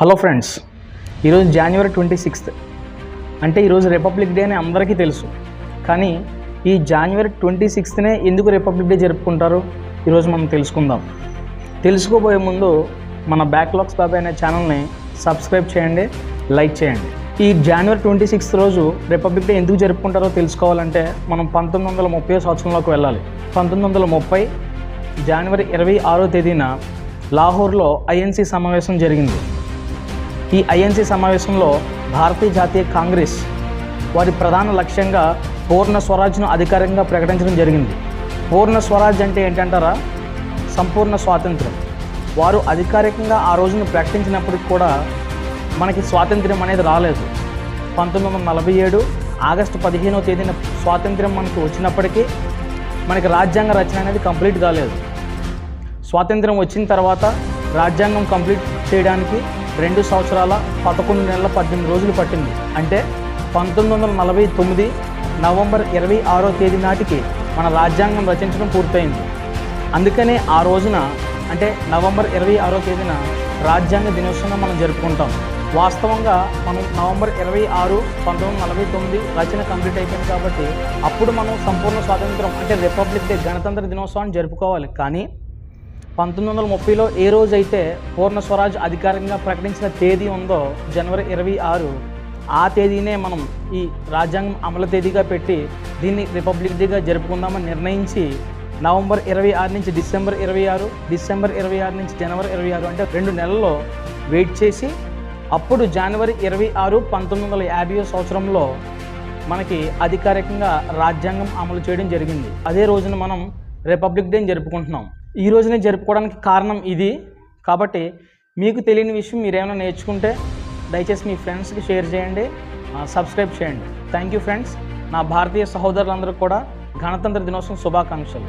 Hello friends, ఈరోజు జనవరి 26 అంటే ఈరోజు రిపబ్లిక్ డే అని అందరికీ తెలుసు. కానీ ఈ జనవరి 26నే ఎందుకు రిపబ్లిక్ డే జరుపుకుంటారు ఈరోజు మనం తెలుసుకుందాం. తెలుసుకోబోయే ముందు మన బ్యాక్లాగ్స్ బాబాయ్ అనే ఛానల్ని సబ్స్క్రైబ్ చేయండి, లైక్ చేయండి. ఈ జనవరి 26 రోజు రిపబ్లిక్ డే ఎందుకు జరుపుకుంటారో తెలుసుకోవాలంటే మనం 1930 సంవత్సరంలోకి వెళ్ళాలి. 1930 జనవరి 26వ తేదీన లాహోర్లో ఐఎన్సీ సమావేశం జరిగింది. ఈ ఐఎన్సీ సమావేశంలో భారతీయ జాతీయ కాంగ్రెస్ వారి ప్రధాన లక్ష్యంగా పూర్ణ స్వరాజ్ను అధికారికంగా ప్రకటించడం జరిగింది. పూర్ణ స్వరాజ్ అంటే ఏంటంటారా? సంపూర్ణ స్వాతంత్రం. వారు అధికారికంగా ఆ రోజును ప్రకటించినప్పటికి కూడా మనకి స్వాతంత్ర్యం అనేది రాలేదు. 1947 ఆగస్టు 15వ తేదీన స్వాతంత్ర్యం మనకు వచ్చినప్పటికీ మనకి రాజ్యాంగ రచన అనేది కంప్లీట్ కాలేదు. స్వాతంత్ర్యం వచ్చిన తర్వాత రాజ్యాంగం కంప్లీట్ చేయడానికి 2 సంవత్సరాల 11 నెలల 18 రోజులు పట్టింది. అంటే 1949 నవంబర్ 26వ తేదీ నాటికి మన రాజ్యాంగం రచించడం పూర్తయింది. అందుకనే ఆ రోజున అంటే నవంబర్ 26వ తేదీన రాజ్యాంగ దినోత్సవంగా మనం జరుపుకుంటాం. వాస్తవంగా మనం నవంబర్ 26, 1949 రచన కంప్లీట్ అయిపోయింది కాబట్టి అప్పుడు మనం సంపూర్ణ స్వాతంత్రం అంటే రిపబ్లిక్ డే గణతంత్ర దినోత్సవాన్ని జరుపుకోవాలి. కానీ 1930లో ఏ రోజైతే పూర్ణ స్వరాజ్ అధికారికంగా ప్రకటించిన తేదీ ఉందో జనవరి 26, ఆ తేదీనే మనం ఈ రాజ్యాంగం అమలు తేదీగా పెట్టి దీన్ని రిపబ్లిక్ డేగా జరుపుకుందామని నిర్ణయించి నవంబర్ 26 నుంచి డిసెంబర్ 26, డిసెంబర్ 26 నుంచి జనవరి 26 అంటే 2 నెలల్లో వెయిట్ చేసి అప్పుడు జనవరి 26, 1950వ సంవత్సరంలో మనకి అధికారికంగా రాజ్యాంగం అమలు చేయడం జరిగింది. అదే రోజున మనం రిపబ్లిక్ డేని జరుపుకుంటున్నాం. ఈ రోజునే జరుపుకోవడానికి కారణం ఇది. కాబట్టి మీకు తెలియని విషయం మీరేమైనా నేర్చుకుంటే దయచేసి మీ ఫ్రెండ్స్కి షేర్ చేయండి, సబ్స్క్రైబ్ చేయండి. Thank you friends. నా భారతీయ సహోదరులందరికీ కూడా గణతంత్ర దినోత్సవం శుభాకాంక్షలు.